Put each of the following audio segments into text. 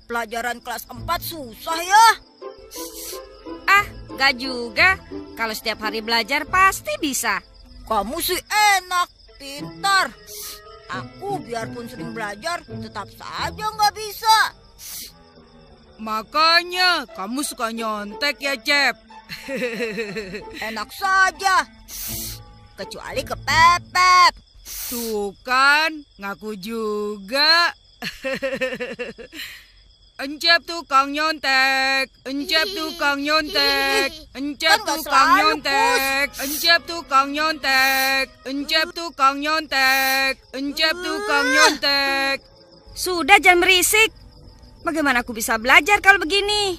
Pelajaran kelas 4 susah ya. Ah, gak juga. Kalau setiap hari belajar pasti bisa. Kamu sih enak, pintar. Aku biarpun sering belajar tetap saja nggak bisa. Makanya kamu suka nyontek ya, Cep. Enak saja. Kecuali kepepet. Tuh kan, ngaku juga. Encep tukang nyontek, Encep tukang nyontek, Encep Kan nggak tukang selalu, nyontek, Encep tukang nyontek, Encep tukang nyontek, Encep tukang nyontek. Sudah, jangan berisik. Bagaimana aku bisa belajar kalau begini?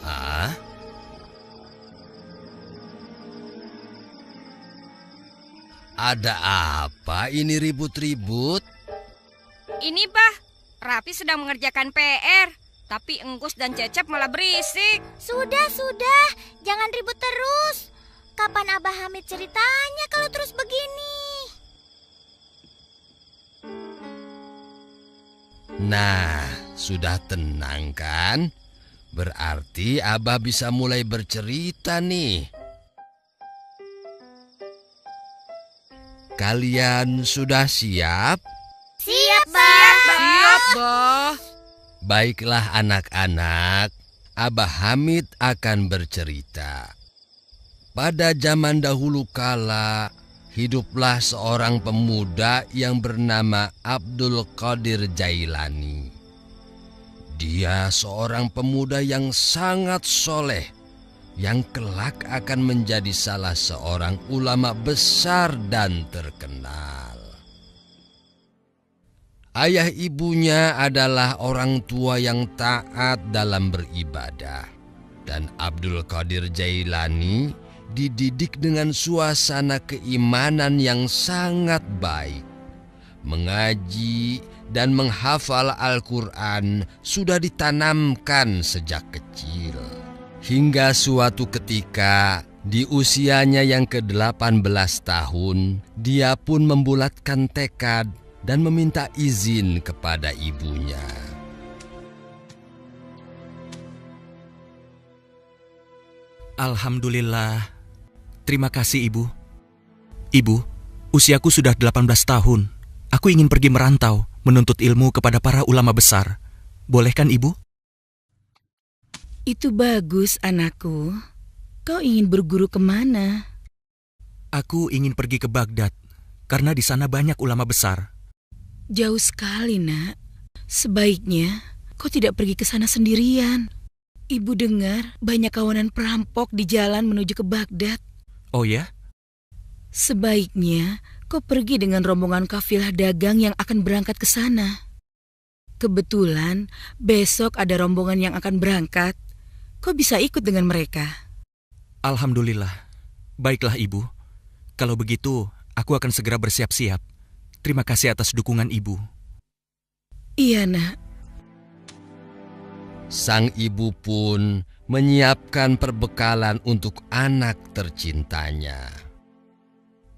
Ah? Ada apa ini ribut-ribut? Ini, Bah, Raffi sedang mengerjakan PR. Tapi Engkus dan Cecep malah berisik. Sudah, jangan ribut terus. Kapan Abah Hamid ceritanya kalau terus begini? Nah, sudah tenang kan? Berarti Abah bisa mulai bercerita nih. Kalian sudah siap? Siap, Bah. Siap, Bah. Baiklah anak-anak, Abah Hamid akan bercerita. Pada zaman dahulu kala, hiduplah seorang pemuda yang bernama Abdul Qadir Jailani. Dia seorang pemuda yang sangat soleh, yang kelak akan menjadi salah seorang ulama besar dan terkenal. Ayah ibunya adalah orang tua yang taat dalam beribadah, dan Abdul Qadir Jailani dididik dengan suasana keimanan yang sangat baik. Mengaji dan menghafal Al-Quran sudah ditanamkan sejak kecil. Hingga suatu ketika di usianya yang ke-18 tahun, dia pun membulatkan tekad dan meminta izin kepada ibunya. Alhamdulillah. Terima kasih, Ibu. Ibu, usiaku sudah 18 tahun. Aku ingin pergi merantau, menuntut ilmu kepada para ulama besar. Boleh kan, Ibu? Itu bagus, anakku. Kau ingin berguru kemana? Aku ingin pergi ke Baghdad, karena di sana banyak ulama besar. Jauh sekali, nak. Sebaiknya kau tidak pergi ke sana sendirian. Ibu dengar banyak kawanan perampok di jalan menuju ke Baghdad. Oh ya? Sebaiknya kau pergi dengan rombongan kafilah dagang yang akan berangkat ke sana. Kebetulan besok ada rombongan yang akan berangkat. Kau bisa ikut dengan mereka. Alhamdulillah. Baiklah, Ibu. Kalau begitu, aku akan segera bersiap-siap. Terima kasih atas dukungan Ibu. Iya, nak. Sang ibu pun menyiapkan perbekalan untuk anak tercintanya.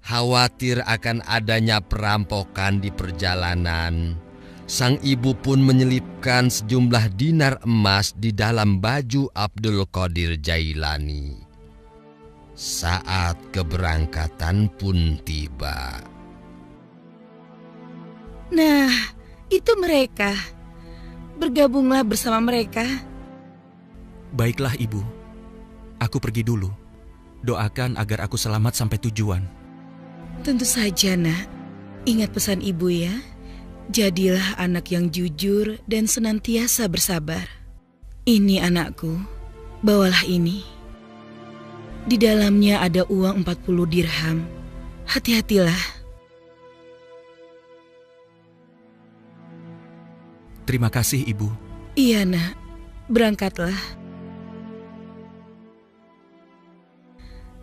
Khawatir akan adanya perampokan di perjalanan, sang ibu pun menyelipkan sejumlah dinar emas di dalam baju Abdul Qadir Jailani. Saat keberangkatan pun tiba. Nah, itu mereka. Bergabunglah bersama mereka. Baiklah, Ibu. Aku pergi dulu. Doakan agar aku selamat sampai tujuan. Tentu saja, nak. Ingat pesan ibu ya. Jadilah anak yang jujur dan senantiasa bersabar. Ini anakku, bawalah ini. Di dalamnya ada uang 40 dirham. Hati-hatilah. Terima kasih, Ibu. Iya, nak. Berangkatlah.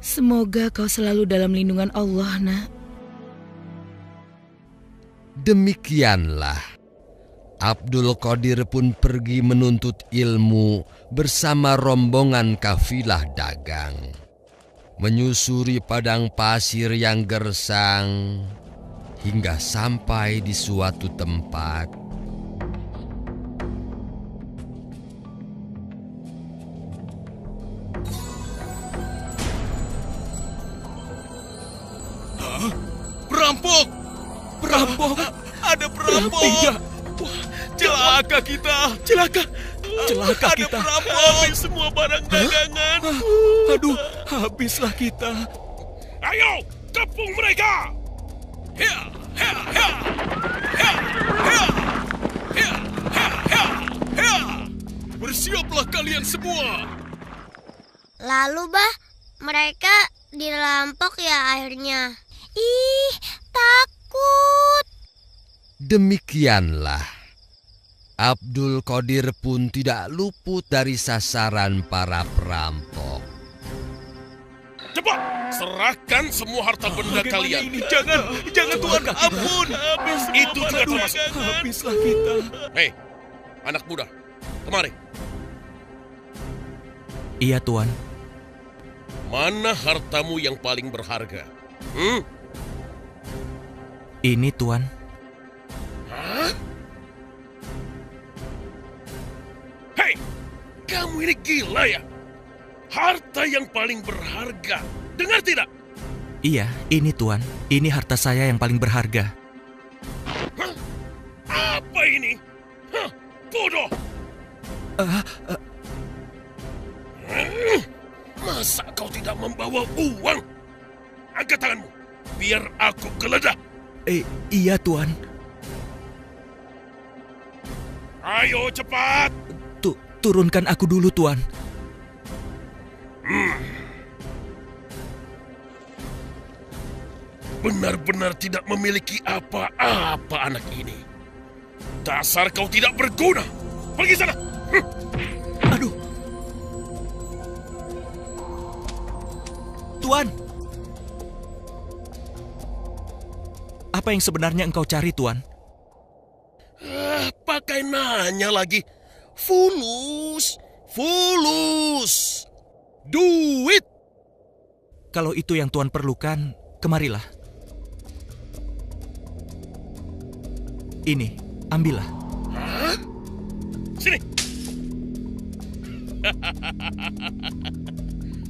Semoga kau selalu dalam lindungan Allah, nak. Demikianlah, Abdul Qadir pun pergi menuntut ilmu bersama rombongan kafilah dagang. Menyusuri padang pasir yang gersang, hingga sampai di suatu tempat. Perampok! Perampok! Ada perampok! Tidak! Wah, celaka kita! Celaka! Celaka Ada kita! perampok! Habis semua barang dagangan! Aduh, habislah kita! Ayo, kepung mereka! Hea, hea, hea! Hea, hea! Hea, hea, hea! Hea! Bersiaplah kalian semua! Lalu, Bah, mereka dirampok ya akhirnya. Ih, takut. Demikianlah, Abdul Qadir pun tidak luput dari sasaran para perampok. Cepat, serahkan semua harta benda Bagaimana kalian. ini? Jangan Tuhan, Celaka kita. ampun. Habis itu juga Aduh, termasuk. habislah kita! Hei, anak muda, kemari. Iya, Tuan. Mana hartamu yang paling berharga? Ini, Tuan. Hah? Hei, kamu ini gila ya? Harta yang paling berharga. Dengar tidak? Iya, ini, Tuan. Ini harta saya yang paling berharga. Hah? Apa ini? Hah? Bodoh! Masa kau tidak membawa uang? Angkat tanganmu, biar aku geledah. Iya, Tuan. Ayo cepat! Turunkan aku dulu, Tuan. Benar-benar tidak memiliki apa-apa anak ini. Dasar kau tidak berguna. Pergi sana. Aduh. Tuan. Apa yang sebenarnya engkau cari, Tuan? Pakai nanya lagi. Fulus. Fulus. Duit. Kalau itu yang Tuan perlukan, kemarilah. Ini, ambillah. Hah? Sini.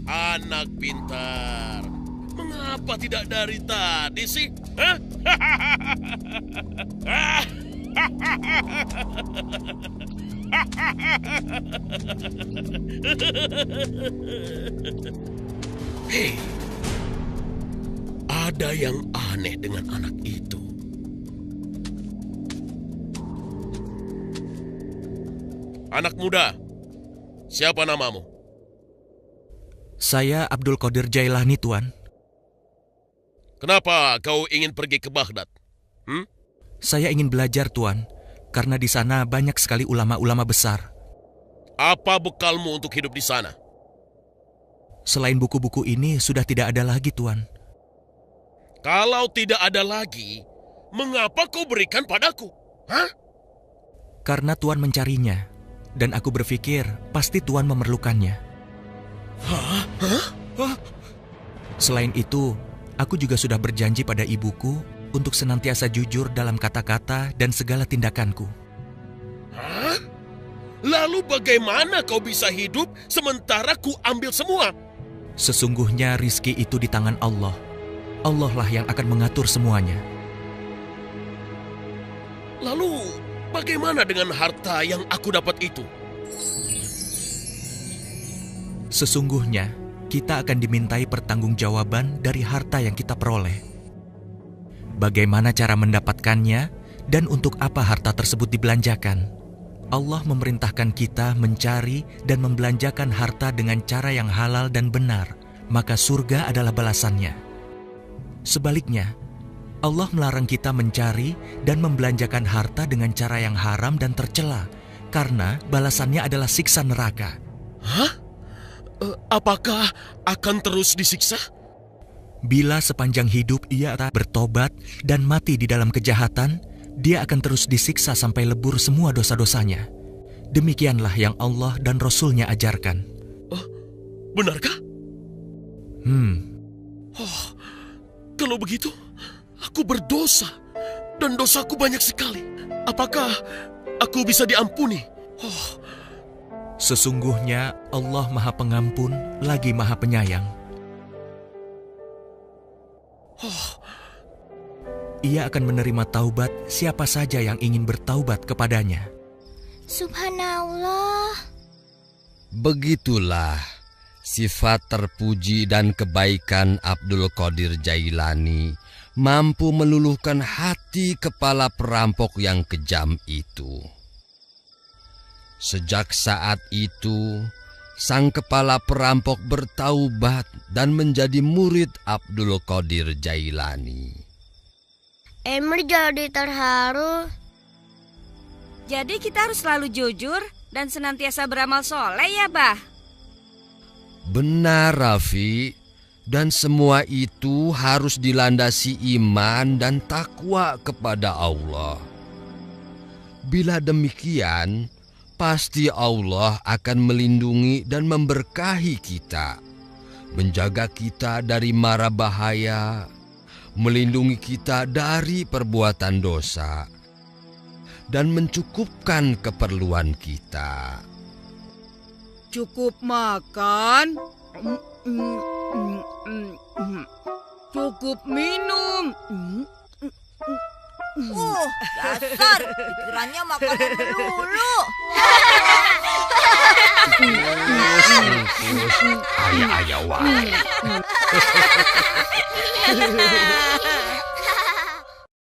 Anak pintar. Mengapa tidak dari tadi sih? Hah? Hei, ada yang aneh dengan anak itu. Anak muda, siapa namamu? Saya Abdul Qadir Jailani, Tuan. Kenapa kau ingin pergi ke Baghdad? Saya ingin belajar, Tuan, karena di sana banyak sekali ulama-ulama besar. Apa bekalmu untuk hidup di sana? Selain buku-buku ini, sudah tidak ada lagi, Tuan. Kalau tidak ada lagi, mengapa kau berikan padaku? Hah? Karena Tuan mencarinya, dan aku berpikir pasti Tuan memerlukannya. Hah? Selain itu, aku juga sudah berjanji pada ibuku untuk senantiasa jujur dalam kata-kata dan segala tindakanku. Hah? Lalu bagaimana kau bisa hidup sementara ku ambil semua? Sesungguhnya rizki itu di tangan Allah. Allah lah yang akan mengatur semuanya. Lalu bagaimana dengan harta yang aku dapat itu? Sesungguhnya, kita akan dimintai pertanggungjawaban dari harta yang kita peroleh. Bagaimana cara mendapatkannya dan untuk apa harta tersebut dibelanjakan? Allah memerintahkan kita mencari dan membelanjakan harta dengan cara yang halal dan benar, maka surga adalah balasannya. Sebaliknya, Allah melarang kita mencari dan membelanjakan harta dengan cara yang haram dan tercela, karena balasannya adalah siksa neraka. Hah? Apakah akan terus disiksa? Bila sepanjang hidup ia tak bertobat dan mati di dalam kejahatan, dia akan terus disiksa sampai lebur semua dosa-dosanya. Demikianlah yang Allah dan Rasul-Nya ajarkan. Oh, benarkah? Oh, kalau begitu, aku berdosa. dan dosaku banyak sekali. Apakah aku bisa diampuni? Oh, Sesungguhnya Allah Maha Pengampun lagi Maha Penyayang. Ia akan menerima taubat siapa saja yang ingin bertaubat kepadanya. Subhanallah. Begitulah sifat terpuji dan kebaikan Abdul Qadir Jailani mampu meluluhkan hati kepala perampok yang kejam itu. Sejak saat itu, sang kepala perampok bertaubat dan menjadi murid Abdul Qadir Jailani. Emir jadi terharu. Jadi kita harus selalu jujur dan senantiasa beramal soleh ya, Bah? Benar, Rafi. Dan semua itu harus dilandasi iman dan takwa kepada Allah. Bila demikian, pasti Allah akan melindungi dan memberkahi kita, menjaga kita dari mara bahaya, melindungi kita dari perbuatan dosa, dan mencukupkan keperluan kita. Cukup makan, cukup minum. Dasar pikirannya makanan melulu.